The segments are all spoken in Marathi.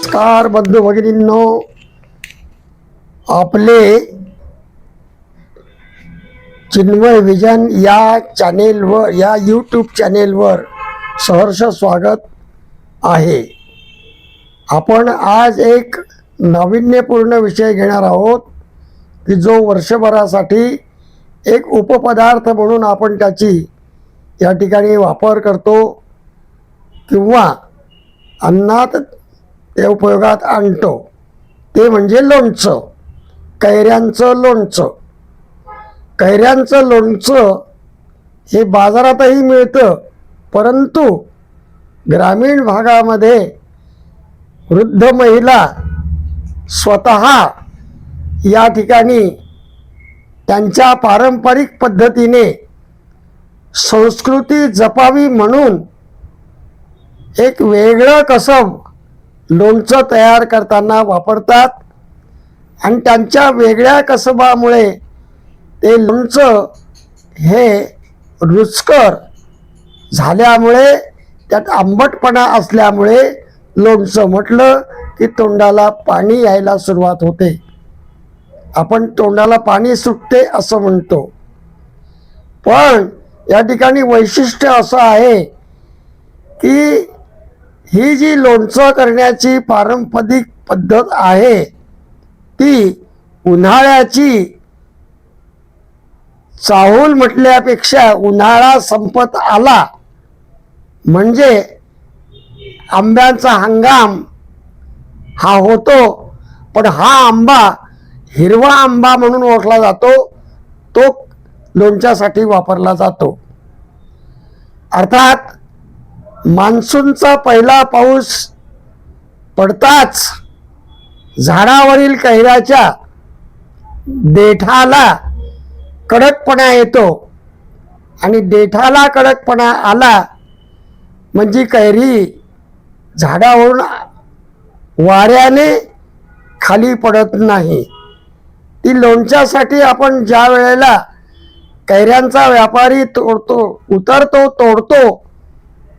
नमस्कार बंधू भगिनींनो, आपले चिन्मय विजन या चॅनेलवर, या यूट्यूब चॅनेलवर सहर्ष स्वागत आहे। आपण आज एक नाविन्यपूर्ण विषय घेणार आहोत की जो वर्षभरासाठी एक उपपदार्थ म्हणून आपण त्याची या ठिकाणी वापर करतो किंवा अन्नात ते उपयोगात आणतो, ते म्हणजे लोणचं। कैऱ्यांचं लोणचं। कैऱ्यांचं लोणचं हे बाजारातही मिळतं, परंतु ग्रामीण भागामध्ये वृद्ध महिला स्वतः या ठिकाणी त्यांच्या पारंपरिक पद्धतीने संस्कृती जपावी म्हणून एक वेगळं कसब लोणचं तयार करताना वापरतात आणि त्यांच्या वेगळ्या कसबामुळे ते लोणचं हे रुचकर झाल्यामुळे, त्यात आंबटपणा असल्यामुळे लोणचं म्हटलं की तोंडाला पाणी यायला सुरुवात होते। आपण तोंडाला पाणी सुटते असं म्हणतो, पण या ठिकाणी वैशिष्ट्य असं आहे की ही जी लोणचं करण्याची पारंपरिक पद्धत आहे ती उन्हाळ्याची चाहूल म्हटल्यापेक्षा उन्हाळा संपत आला म्हणजे आंब्याचा हंगाम हा होतो, पण हा आंबा हिरवा आंबा म्हणून ओळखला जातो, तो लोणच्यासाठी वापरला जातो। अर्थात मान्सूनचा पहिला पाऊस पडताच झाडावरील कैऱ्याच्या देठाला कडकपणा येतो आणि देठाला कडकपणा आला म्हणजे कैरी झाडावरून वाऱ्याने खाली पडत नाही। ती लोणच्यासाठी आपण ज्या वेळेला कैऱ्यांचा व्यापारी तोडतो,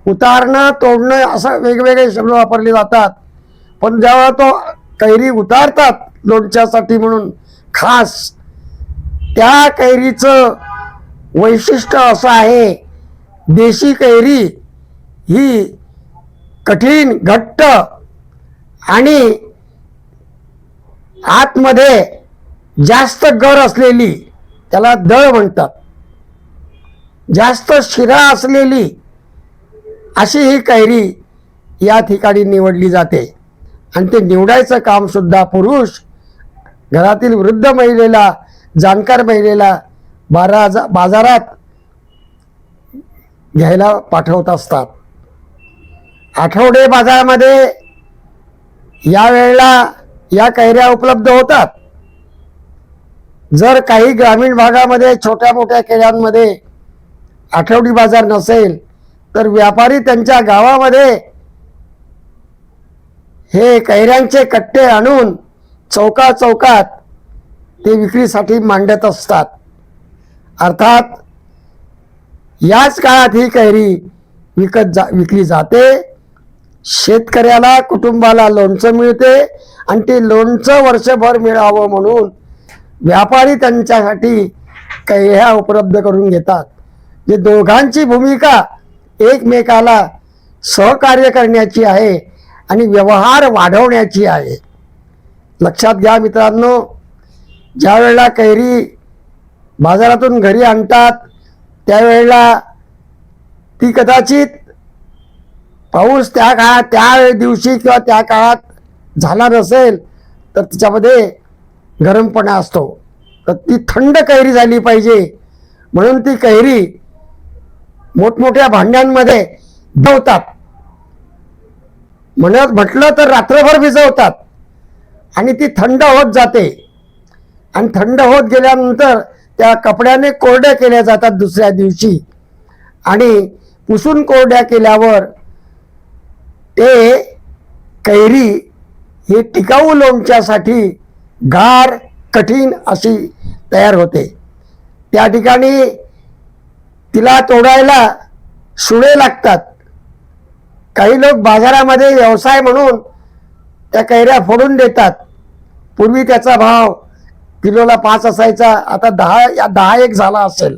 उतारणं तोडणं असं वेगवेगळे शब्द वापरले जातात, पण जेव्हा तो कैरी उतारतात लोणच्यासाठी म्हणून खास, त्या कैरीचं वैशिष्ट्य असं आहे, देशी कैरी ही कठीण घट्ट आणि आतमध्ये जास्त गर असलेली, त्याला दळ म्हणतात, जास्त शिरा असलेली अशी ही कैरी या ठिकाणी निवडली जाते। आणि ते निवडायचं काम सुद्धा पुरुष घरातील वृद्ध महिलेला, जाणकार महिलेला बाजारात घ्यायला पाठवत असतात। आठवडे बाजारामध्ये या वेळेला या कैऱ्या उपलब्ध होतात। जर काही ग्रामीण भागामध्ये छोट्या मोठ्या खेड्यांमध्ये आठवडी बाजार नसेल तर व्यापारी त्यांच्या गावामध्ये हे कैऱ्यांचे कट्टे आणून चौकात ते विक्रीसाठी मांडत असतात। अर्थात याच काळात ही कैरी विकली जाते। शेतकऱ्याला, कुटुंबाला लोणचं मिळते आणि ते लोणचं वर्षभर मिळावं म्हणून व्यापारी त्यांच्यासाठी कैऱ्या उपलब्ध करून घेतात। जे दोघांची भूमिका एकमेकाला सहकार्य करण्याची आहे आणि व्यवहार वाढवण्याची आहे। लक्षात घ्या मित्रांनो, ज्या वेळेला कैरी बाजारातून घरी आणतात त्यावेळेला ती कदाचित पाऊस त्या दिवशी किंवा त्या काळात झाला नसेल तर तिच्यामध्ये गरमपणा असतो, तर ती थंड कैरी झाली पाहिजे म्हणून ती कैरी मोठमोठ्या भांड्यांमध्ये भिजवतात। म्हटलं तर रात्रभर भिजवतात आणि ती थंड होत जाते आणि थंड होत गेल्यानंतर त्या कपड्याने कोरड्या केल्या जातात दुसऱ्या दिवशी, आणि पुसून कोरड्या केल्यावर ते कैरी ही टिकाऊ लोणच्यासाठी गार कठीण अशी तयार होते। त्या ठिकाणी तिला तोडायला सुळे लागतात। काही लोक बाजारामध्ये व्यवसाय म्हणून त्या कैऱ्या फोडून देतात. पूर्वी त्याचा भाव किलोला 5 असायचा, आता 10 झाला असेल.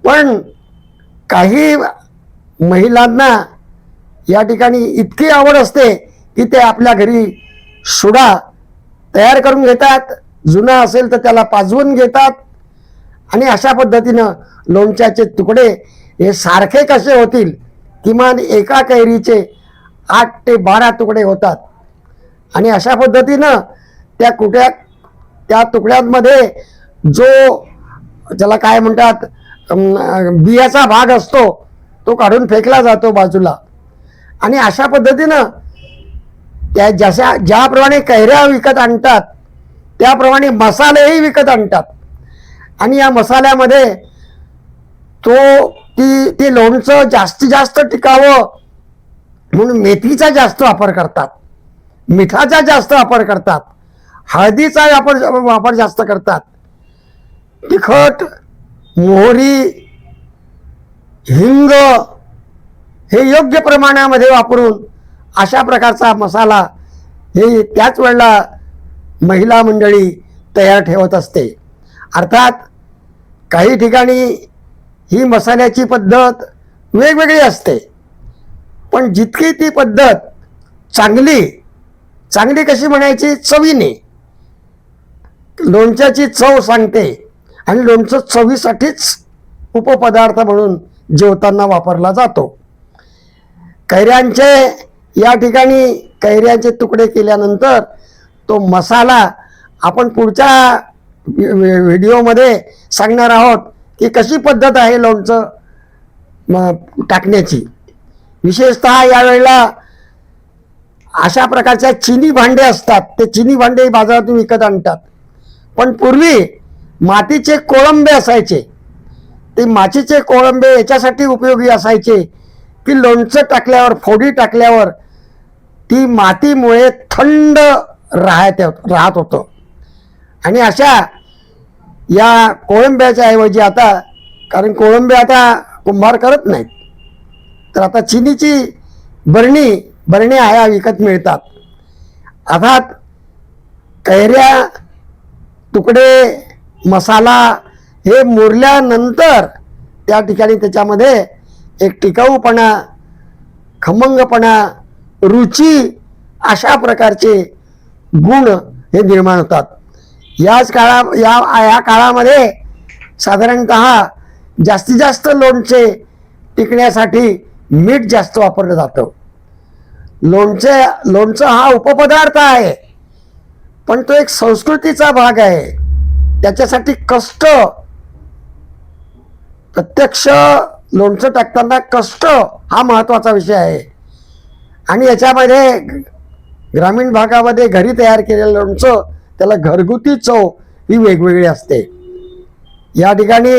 पण काही महिलांना या ठिकाणी इतकी आवड असते की ते आपल्या घरी सुडा तयार करून घेतात, जुना असेल तर त्याला पाजवून घेतात आणि अशा पद्धतीनं लोणच्याचे तुकडे हे सारखे कसे होतील, किमान एका कैरीचे 8 ते 12 तुकडे होतात. आणि अशा पद्धतीनं त्या तुकड्यांमध्ये जो त्याला काय म्हणतात बियाचा भाग असतो तो काढून फेकला जातो बाजूला. आणि अशा पद्धतीनं ज्याप्रमाणे कैऱ्या विकत आणतात त्याप्रमाणे मसालेही विकत आणतात. आणि या मसाल्यामध्ये ती लोणचं जास्तीत जास्त टिकावं म्हणून मेथीचा जास्त वापर करतात, मिठाचा जास्त वापर करतात, हळदीचा वापर जास्त करतात, तिखट, मोहरी, हिंग हे योग्य प्रमाणामध्ये वापरून अशा प्रकारचा मसाला हे त्याच वेळेला महिला मंडळी तयार ठेवत असते. अर्थात काही ठिकाणी ही मसाल्याची पद्धत वेगवेगळी असते, पण जितकी ती पद्धत चांगली कशी म्हणायची, चवीने लोणच्याची चव सांगते. आणि लोणचं चवीसाठीच उपपदार्थ म्हणून जेवताना वापरला जातो. कैऱ्यांचे या ठिकाणी कैऱ्यांचे तुकडे केल्यानंतर तो मसाला आपण पुढच्या व्हिडिओमध्ये सांगणार आहोत की कशी पद्धत आहे लोणचं टाकण्याची. विशेषतः यावेळेला अशा प्रकारच्या चिनी भांडे असतात, ते चिनी भांडे बाजारातून विकत आणतात. पण पूर्वी मातीचे कोळंबे असायचे. ते मातीचे कोळंबे याच्यासाठी उपयोगी असायचे की लोणचं टाकल्यावर, फोडी टाकल्यावर ती मातीमुळे थंड राहत होतं. आणि अशा या कोळंब्याच्या ऐवजी आता, कारण कोळंबे आता कुंभार करत नाहीत, तर आता चिनीची बरणी ह्या विकत मिळतात. अर्थात कैऱ्या, तुकडे, मसाला हे मुरल्यानंतर त्या ठिकाणी त्याच्यामध्ये एक टिकाऊपणा, खमंगपणा, रुची अशा प्रकारचे गुण हे निर्माण होतात. या काळामध्ये साधारणतः जास्तीत जास्त लोणचे टिकण्यासाठी मीठ जास्त वापरलं जातं. लोणचं हा उपपदार्थ आहे, पण तो एक संस्कृतीचा भाग आहे. त्याच्यासाठी कष्ट, प्रत्यक्ष लोणचं टाकताना कष्ट हा महत्त्वाचा विषय आहे. आणि याच्यामध्ये ग्रामीण भागामध्ये घरी तयार केलेलं लोणचं, त्याला घरगुती चव ही वेगवेगळी असते. या ठिकाणी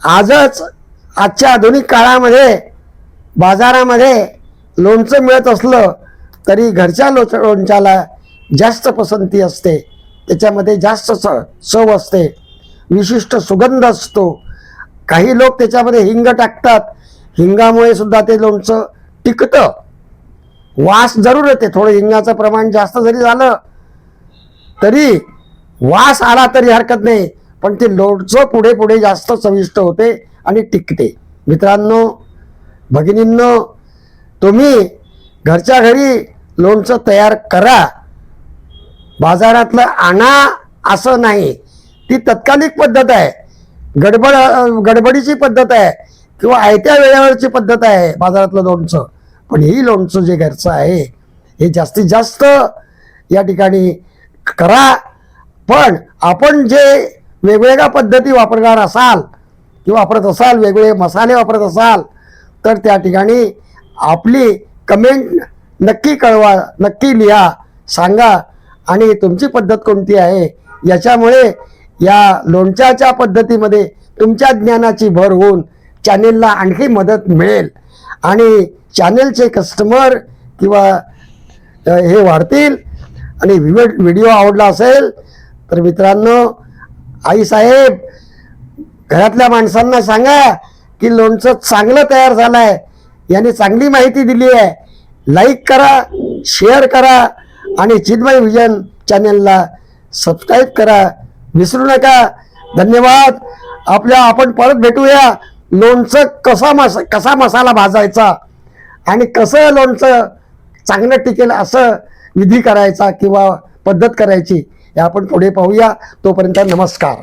आजच्या आधुनिक काळामध्ये बाजारामध्ये लोणचं मिळत असलं तरी घरच्या लोणच्याला जास्त पसंती असते. त्याच्यामध्ये जास्त चव असते, विशिष्ट सुगंध असतो. काही लोक त्याच्यामध्ये हिंग टाकतात, हिंगामुळे सुद्धा ते लोणचं टिकतं. वास जरूर येते, थोडं हिंगाचं प्रमाण जास्त जरी झालं तरी, वास आला तरी हरकत नाही, पण ते लोणचं पुढे जास्त चविष्ट होते आणि टिकते. मित्रांनो, भगिनींनो, तुम्ही घरच्या घरी लोणचं तयार करा, बाजारातलं आणा असं नाही. ती तत्कालिक पद्धत आहे, गडबडीची पद्धत आहे किंवा आयत्या वेळेवरची पद्धत आहे बाजारातलं लोणचं. पण ही लोणचं जे घरचं आहे हे जास्तीत जास्त या ठिकाणी करा. पण आपण जे वेगवेगळ्या पद्धती वापरणार असाल किंवा वापरत असाल, वेगवेगळे मसाले वापरत असाल, तर त्या ठिकाणी आपली कमेंट नक्की कळवा, नक्की लिहा, सांगा. आणि तुमची पद्धत कोणती आहे याच्यामुळे या लोणच्याच्या पद्धतीमध्ये तुमच्या ज्ञानाची भर होऊन चॅनेलला आणखी मदत मिळेल आणि चॅनेलचे कस्टमर किंवा हे वाढतील. आणि व्हिडिओ आवडला असेल तर मित्रांनो, आईसाहेब घरातल्या माणसांना सांगा की लोणचं चांगलं तयार झालं आहे, याने चांगली माहिती दिली आहे, लाईक करा, शेअर करा आणि चिन्मय विजन चॅनलला सबस्क्राईब करा विसरू नका. धन्यवाद. आपण परत भेटूया. लोणचं कसा मसाला भाजायचा आणि कसं लोणचं चांगलं टिकेल असं विधी करायचा किंवा पद्धत करायची हे आपण पुढे पाहूया. तोपर्यंत नमस्कार.